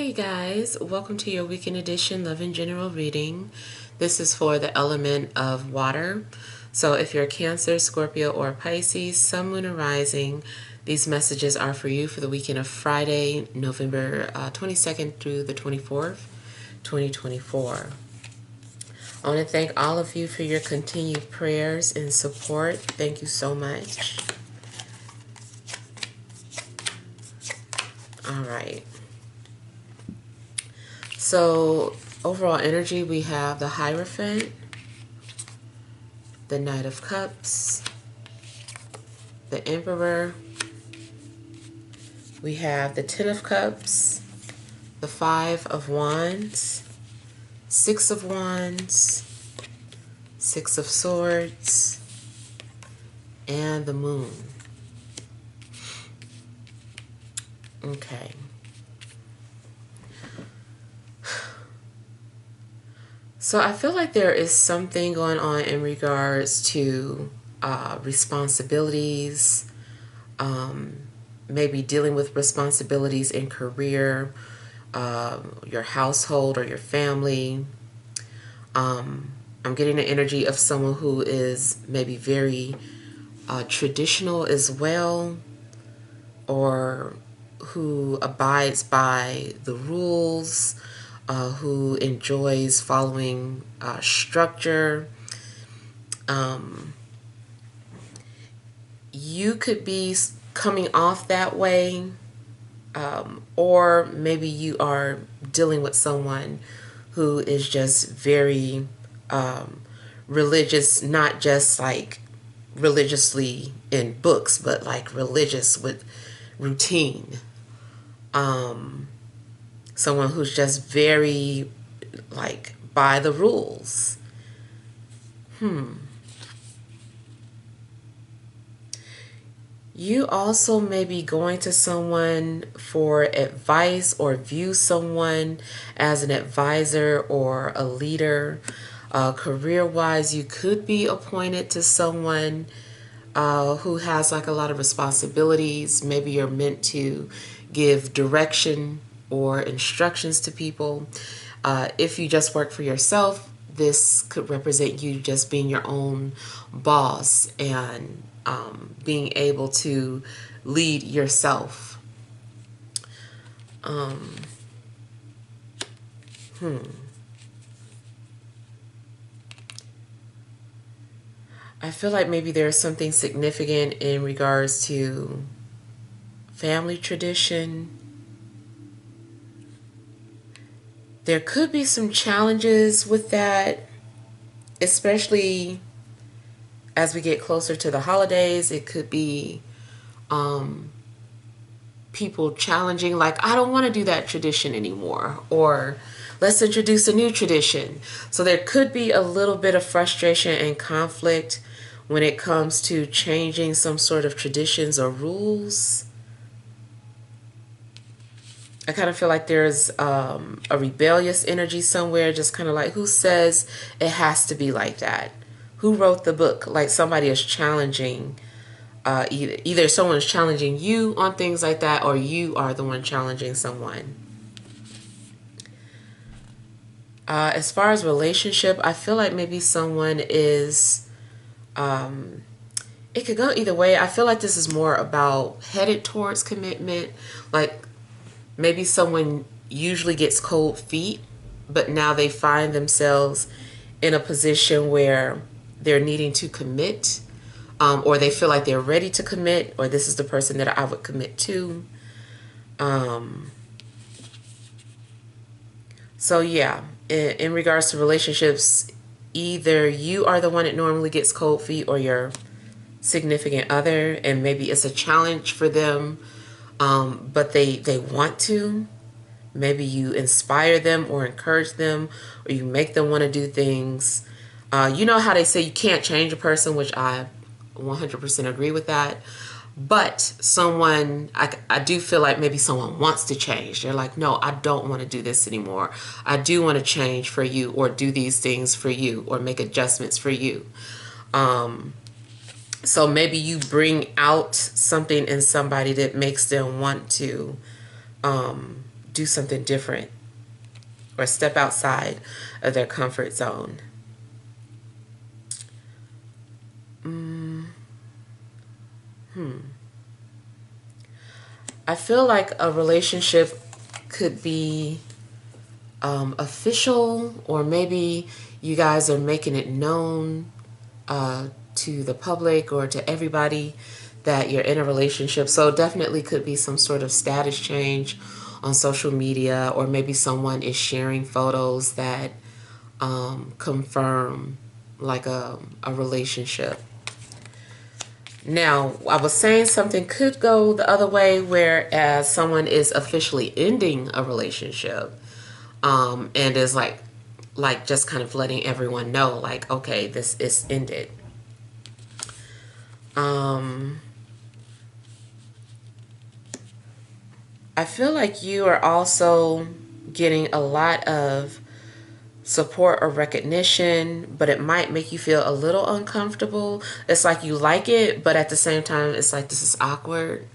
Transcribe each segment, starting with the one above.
Hey guys, welcome to your weekend edition Love in General reading. This is for the element of water. So if you're Cancer, Scorpio, or Pisces, Sun, Moon, or Rising, these messages are for you for the weekend of Friday, November 22nd through the 24th, 2024. I want to thank all of you for your continued prayers and support. Thank you so much. All right. So, overall energy, we have the Hierophant, the Knight of Cups, the Emperor, we have the Ten of Cups, the Five of Wands, Six of Wands, Six of Swords, and the Moon. Okay. So I feel like there is something going on in regards to responsibilities, maybe dealing with responsibilities in career, your household or your family. I'm getting the energy of someone who is maybe very traditional as well, or who abides by the rules, who enjoys following structure. You could be coming off that way, or maybe you are dealing with someone who is just very religious, not just like religiously in books, but like religious with routine. Someone who's just very, like, by the rules. You also may be going to someone for advice or view someone as an advisor or a leader. Career-wise, you could be appointed to someone who has like a lot of responsibilities. Maybe you're meant to give direction or instructions to people. If you just work for yourself, this could represent you just being your own boss and being able to lead yourself. I feel like maybe there's something significant in regards to family tradition. There could be some challenges with that, especially as we get closer to the holidays. It could be people challenging, like, I don't want to do that tradition anymore, or let's introduce a new tradition. So there could be a little bit of frustration and conflict when it comes to changing some sort of traditions or rules. I kind of feel like there's a rebellious energy somewhere, just kind of like, who says it has to be like that? Who wrote the book? Like somebody is challenging, either someone's challenging you on things like that, or you are the one challenging someone. As far as relationship, I feel like maybe someone is, it could go either way. I feel like this is more about headed towards commitment. Like, maybe someone usually gets cold feet, but now they find themselves in a position where they're needing to commit, or they feel like they're ready to commit, or this is the person that I would commit to. So yeah, in regards to relationships, either you are the one that normally gets cold feet, or your significant other, and maybe it's a challenge for them, but they want to. Maybe you inspire them or encourage them, or you make them want to do things. You know how they say you can't change a person, which I 100% agree with that. But someone, I do feel like maybe someone wants to change. They're like, no, I don't want to do this anymore. I do want to change for you, or do these things for you, or make adjustments for you. So maybe you bring out something in somebody that makes them want to do something different or step outside of their comfort zone. I feel like a relationship could be official, or maybe you guys are making it known to the public or to everybody that you're in a relationship. So definitely could be some sort of status change on social media, or maybe someone is sharing photos that confirm like a relationship. Now, I was saying something could go the other way, whereas someone is officially ending a relationship, and is like just kind of letting everyone know, like, okay, this is ended. I feel like you are also getting a lot of support or recognition, but it might make you feel a little uncomfortable. It's like you like it, but at the same time, it's like, this is awkward.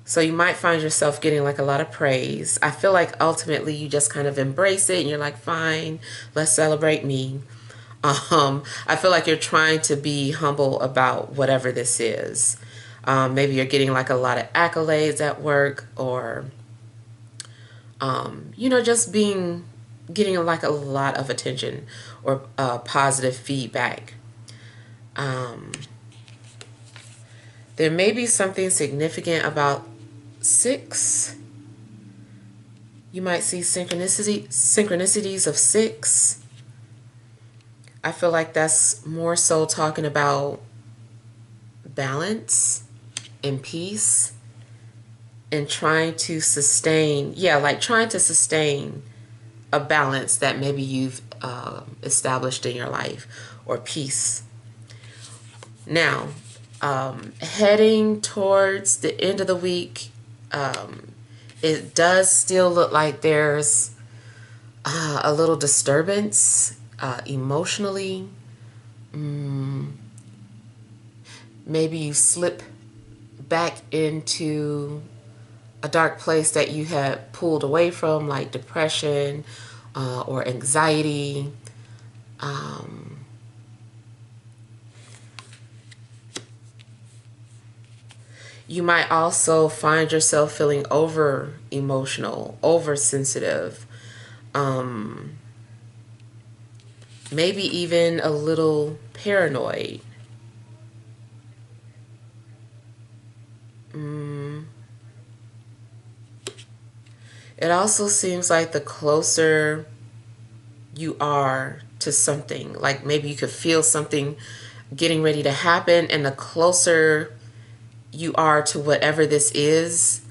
So you might find yourself getting like a lot of praise. I feel like ultimately you just kind of embrace it and you're like, fine, let's celebrate me. I feel like you're trying to be humble about whatever this is. Maybe you're getting like a lot of accolades at work, or just getting like a lot of attention or positive feedback. There may be something significant about 6. You might see synchronicities of 6. I feel like that's more so talking about balance and peace, and trying to sustain, trying to sustain a balance that maybe you've established in your life, or peace. Now, heading towards the end of the week, it does still look like there's a little disturbance emotionally. Maybe you slip back into a dark place that you had pulled away from, like depression or anxiety. You might also find yourself feeling over emotional, oversensitive, maybe even a little paranoid. It also seems like the closer you are to something, like maybe you could feel something getting ready to happen, and the closer you are to whatever this is,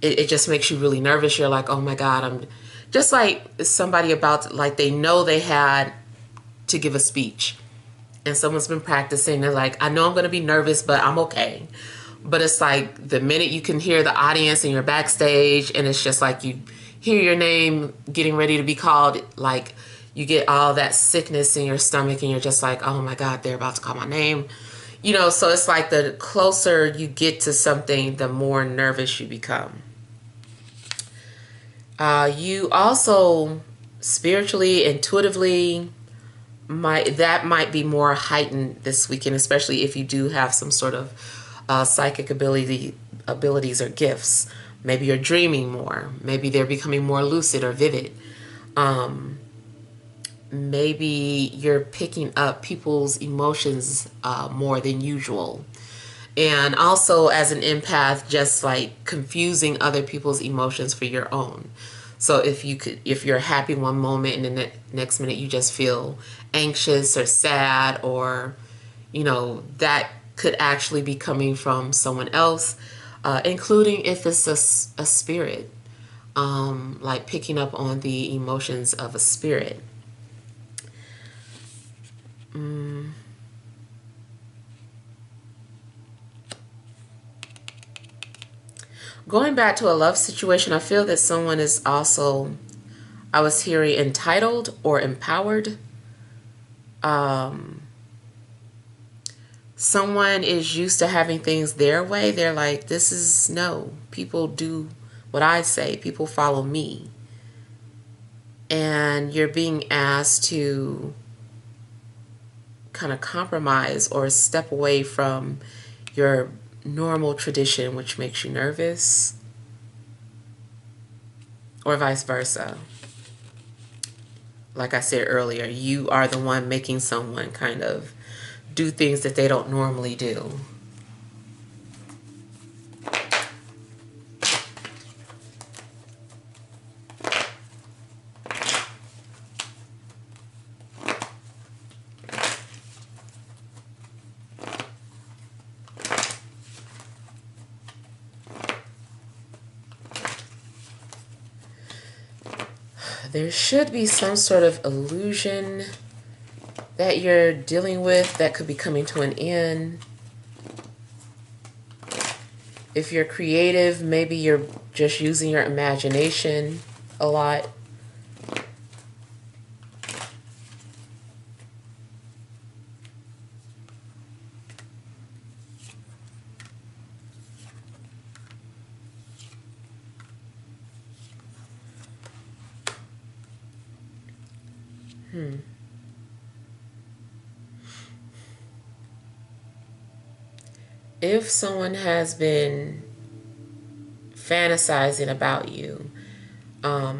it just makes you really nervous. You're like, oh my God, I'm just like somebody like they know they had to give a speech and someone's been practicing. They're like, I know I'm going to be nervous, but I'm okay. But it's like the minute you can hear the audience and you're backstage, and it's just like you hear your name getting ready to be called, like you get all that sickness in your stomach and you're just like, oh my God, they're about to call my name. So it's like the closer you get to something, the more nervous you become. You also spiritually, intuitively, might be more heightened this weekend, especially if you do have some sort of psychic abilities or gifts. Maybe you're dreaming more. Maybe they're becoming more lucid or vivid. Maybe you're picking up people's emotions more than usual. And also, as an empath, just like confusing other people's emotions for your own. So if you're happy one moment and the next minute you just feel anxious or sad, or that could actually be coming from someone else, including if it's a spirit, like picking up on the emotions of a spirit. Going back to a love situation, I feel that someone is also, I was hearing, entitled or empowered. someone is used to having things their way. They're like, this is no. People do what I say. People follow me. And you're being asked to kind of compromise or step away from your normal tradition, which makes you nervous, or vice versa. Like I said earlier, you are the one making someone kind of do things that they don't normally do. There should be some sort of illusion that you're dealing with that could be coming to an end. If you're creative, maybe you're just using your imagination a lot. If someone has been fantasizing about you, I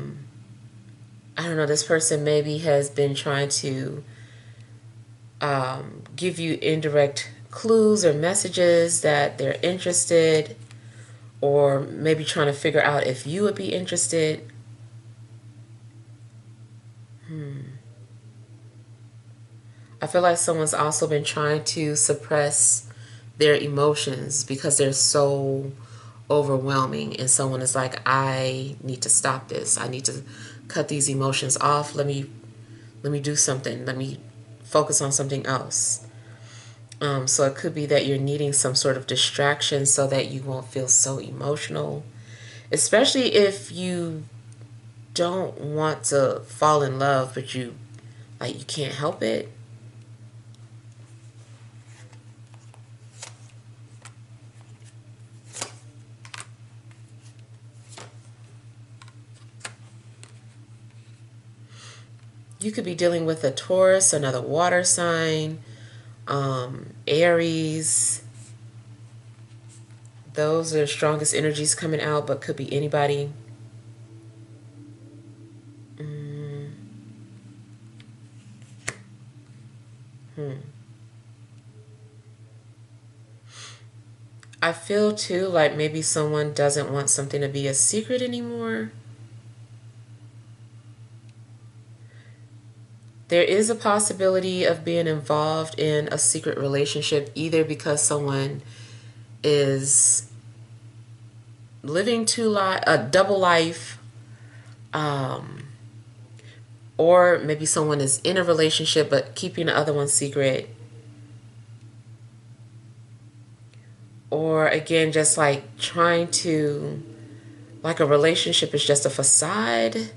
don't know, this person maybe has been trying to give you indirect clues or messages that they're interested, or maybe trying to figure out if you would be interested. I feel like someone's also been trying to suppress their emotions because they're so overwhelming, and someone is like, I need to stop this. I need to cut these emotions off. Let me do something. Let me focus on something else. So it could be that you're needing some sort of distraction so that you won't feel so emotional, especially if you don't want to fall in love, but you can't help it. You could be dealing with a Taurus, another water sign, Aries. Those are the strongest energies coming out, but could be anybody. I feel too like maybe someone doesn't want something to be a secret anymore. There is a possibility of being involved in a secret relationship, either because someone is living a double life, or maybe someone is in a relationship but keeping the other one secret, or again, just like trying to, like a relationship is just a facade.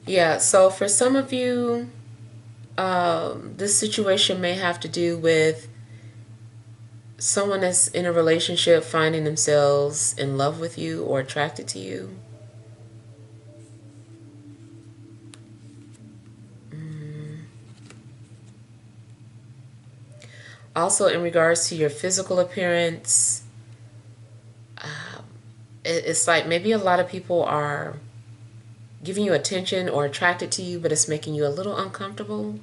Yeah, so for some of you, this situation may have to do with someone that's in a relationship finding themselves in love with you or attracted to you. Also, in regards to your physical appearance, it's like maybe a lot of people are giving you attention or attracted to you, but it's making you a little uncomfortable.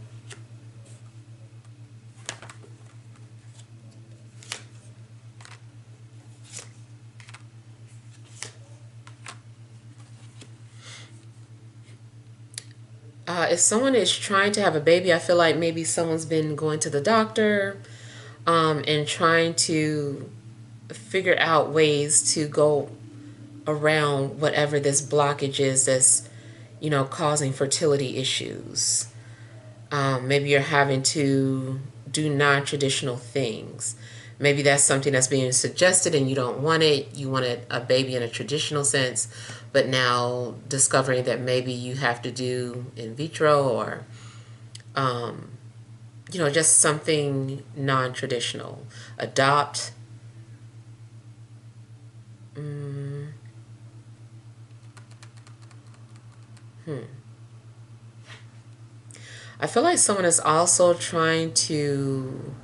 If someone is trying to have a baby, I feel like maybe someone's been going to the doctor and trying to figure out ways to go around whatever this blockage is that's, causing fertility issues. Maybe you're having to do non-traditional things. Maybe that's something that's being suggested and you don't want it. You want a baby in a traditional sense, but now discovering that maybe you have to do in vitro or, just something non-traditional. Adopt. I feel like someone is also trying to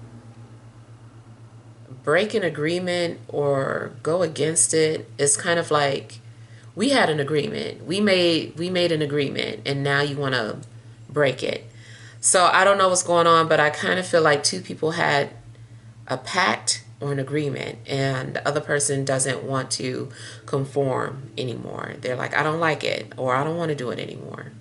break an agreement or go against it. It's kind of like we had an agreement. We made an agreement and now you want to break it. So I don't know what's going on, but I kind of feel like two people had a pact or an agreement and the other person doesn't want to conform anymore. They're like, I don't like it or I don't want to do it anymore.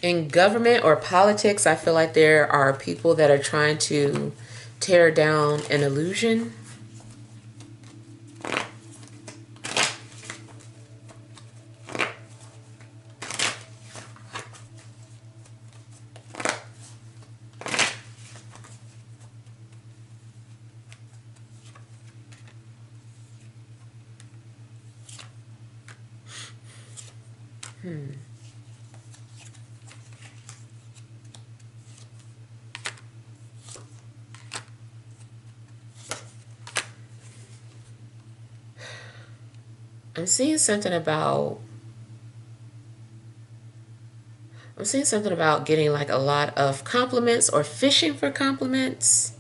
In government or politics, I feel like there are people that are trying to tear down an illusion. I'm seeing something about getting like a lot of compliments or fishing for compliments.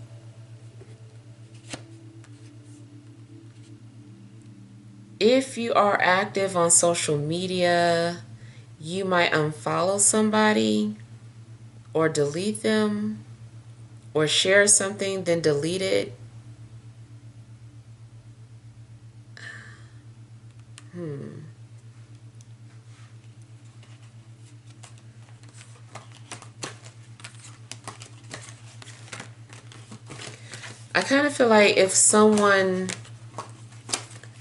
If you are active on social media, you might unfollow somebody or delete them or share something, then delete it. I kind of feel like if someone,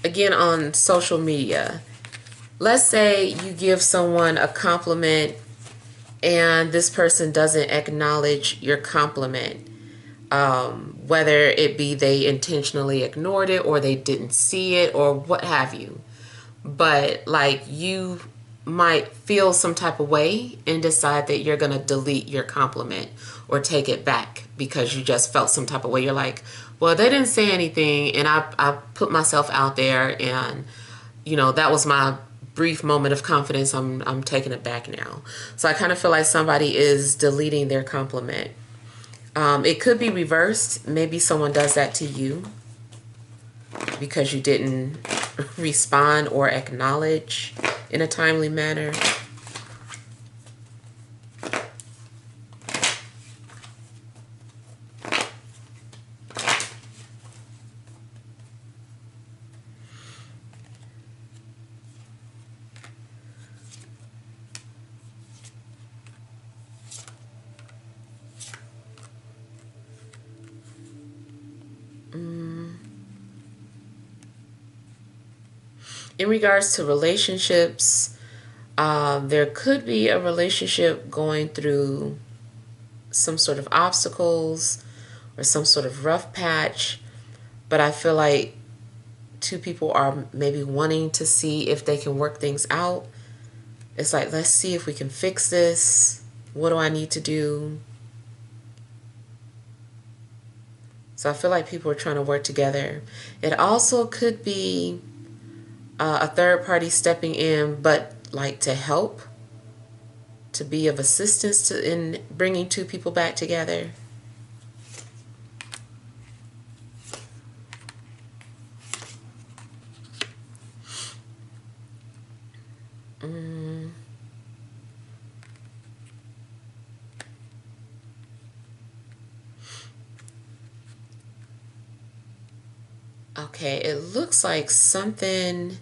again on social media, let's say you give someone a compliment and this person doesn't acknowledge your compliment, whether it be they intentionally ignored it or they didn't see it or what have you. But like you might feel some type of way and decide that you're going to delete your compliment or take it back because you just felt some type of way. You're like, well, they didn't say anything and I put myself out there and, that was my brief moment of confidence. I'm taking it back now. So I kind of feel like somebody is deleting their compliment. It could be reversed. Maybe someone does that to you because you didn't respond or acknowledge in a timely manner. In regards to relationships, there could be a relationship going through some sort of obstacles or some sort of rough patch, but I feel like two people are maybe wanting to see if they can work things out. It's like, let's see if we can fix this. What do I need to do? So I feel like people are trying to work together. It also could be a third party stepping in, but like to help, to be of assistance in bringing two people back together. Okay, it looks like something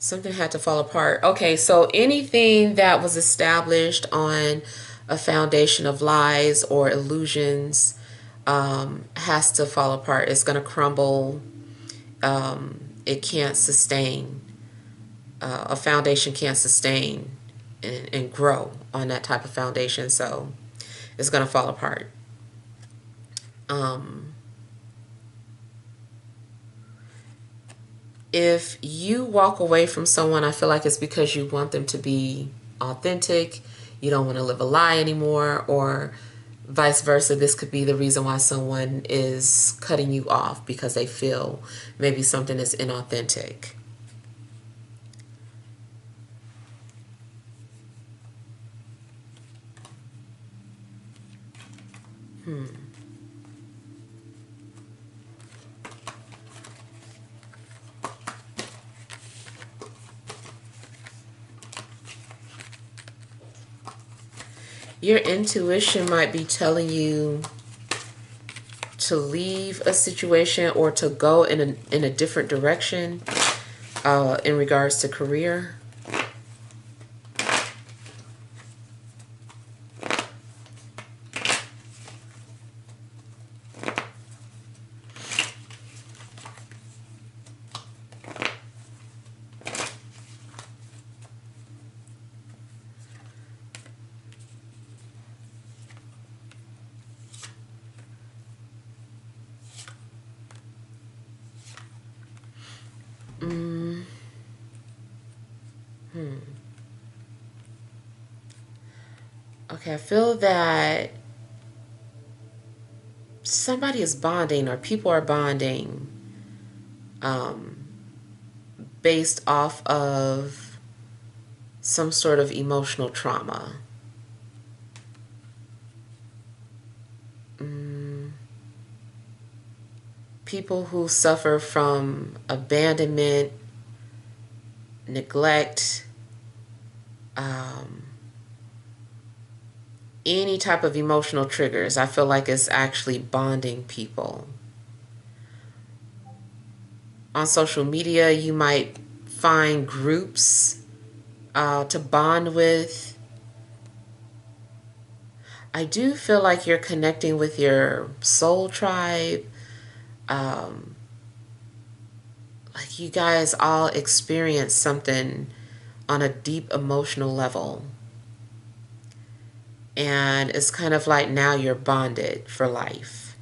had to fall apart. Okay, so anything that was established on a foundation of lies or illusions has to fall apart. It's going to crumble. It can't sustain. A foundation can't sustain and grow on that type of foundation, so it's going to fall apart. If you walk away from someone, I feel like it's because you want them to be authentic. You don't want to live a lie anymore, or vice versa. This could be the reason why someone is cutting you off because they feel maybe something is inauthentic. Your intuition might be telling you to leave a situation or to go in a different direction in regards to career. Okay, I feel that somebody is bonding or people are bonding based off of some sort of emotional trauma. People who suffer from abandonment, neglect, any type of emotional triggers, I feel like it's actually bonding people. On social media, you might find groups to bond with. I do feel like you're connecting with your soul tribe. Like you guys all experience something on a deep emotional level. And it's kind of like now you're bonded for life.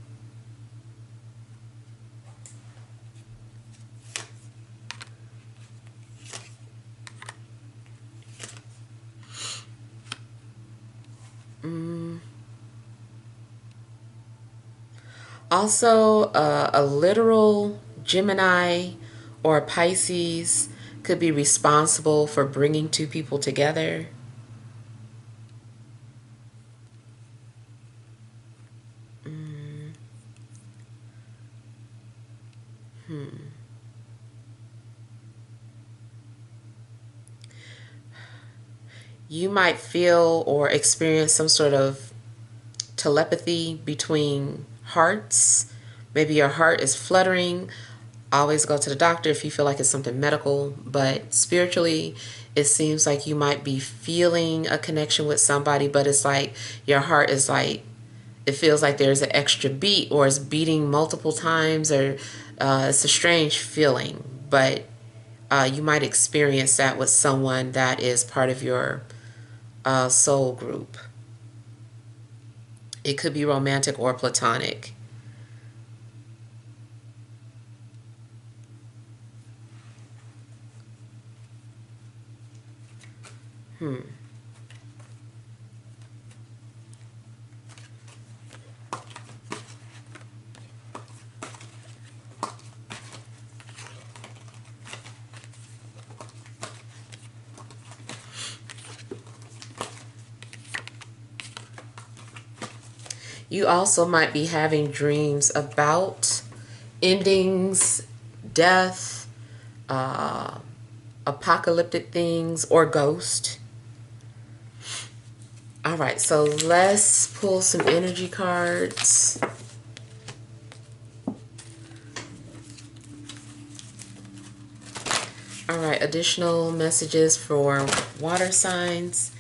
Also, a literal Gemini or Pisces could be responsible for bringing two people together. You might feel or experience some sort of telepathy between hearts. Maybe your heart is fluttering. Always go to the doctor if you feel like it's something medical, but spiritually, it seems like you might be feeling a connection with somebody, but it's like your heart is like, it feels like there's an extra beat or it's beating multiple times, or it's a strange feeling, but you might experience that with someone that is part of your soul group. It could be romantic or platonic. You also might be having dreams about endings, death, apocalyptic things, or ghost. All right, so let's pull some energy cards. additional messages for water signs,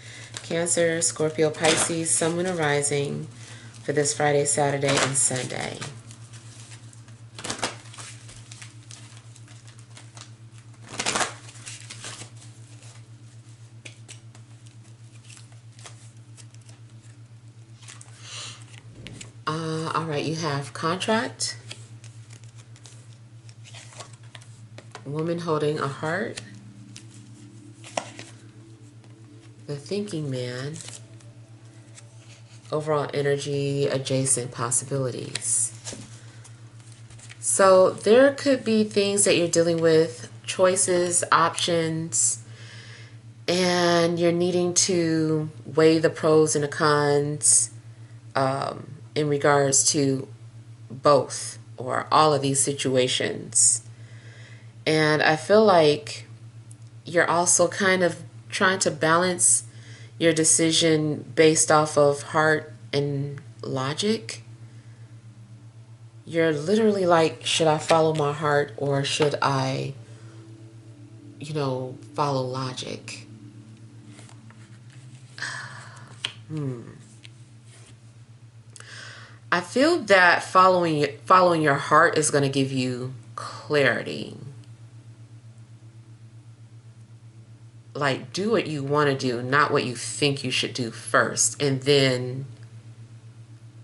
Cancer, Scorpio, Pisces, Sun, Moon, and Rising for this Friday, Saturday, and Sunday. All right, you have contract, woman holding a heart, the thinking man, overall energy, adjacent possibilities. So there could be things that you're dealing with, choices, options, and you're needing to weigh the pros and the cons in regards to both or all of these situations. And I feel like you're also kind of trying to balance your decision based off of heart and logic. You're literally like, should I follow my heart or should I, follow logic? I feel that following your heart is going to give you clarity. Like, do what you want to do, not what you think you should do first, and then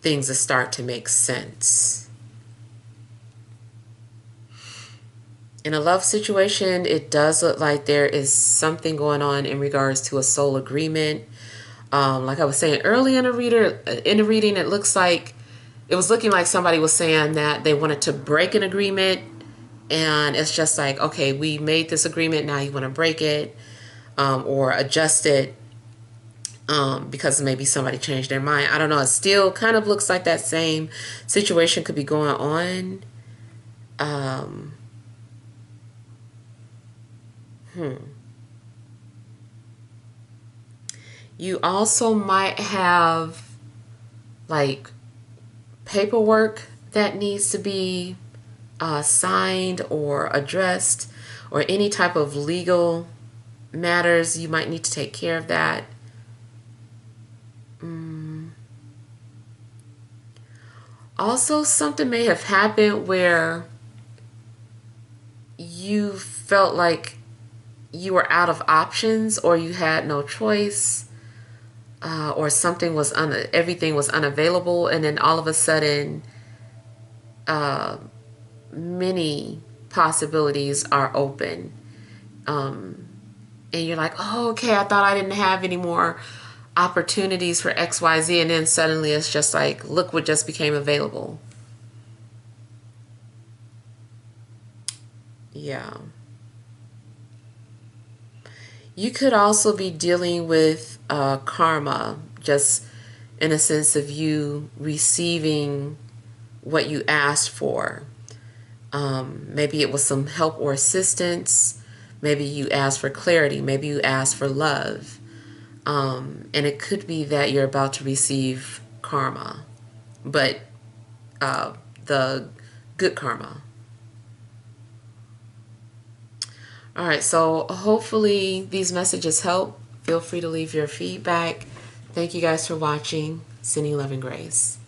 things will start to make sense. In a love situation, it does look like there is something going on in regards to a soul agreement. Like I was saying early in the reading, it was looking like somebody was saying that they wanted to break an agreement, and it's just like, okay, we made this agreement, now you want to break it. Or adjust it because maybe somebody changed their mind. I don't know. It still kind of looks like that same situation could be going on. You also might have like paperwork that needs to be signed or addressed, or any type of legal matters. You might need to take care of that. Also, something may have happened where you felt like you were out of options, or you had no choice, or everything was unavailable, and then all of a sudden many possibilities are open. And you're like, oh, okay, I thought I didn't have any more opportunities for XYZ. And then suddenly it's just like, look what just became available. Yeah. You could also be dealing with karma, just in a sense of you receiving what you asked for. Maybe it was some help or assistance. Maybe you asked for clarity. Maybe you asked for love. And it could be that you're about to receive karma, but the good karma. All right, so hopefully these messages help. Feel free to leave your feedback. Thank you guys for watching. Sending love and grace.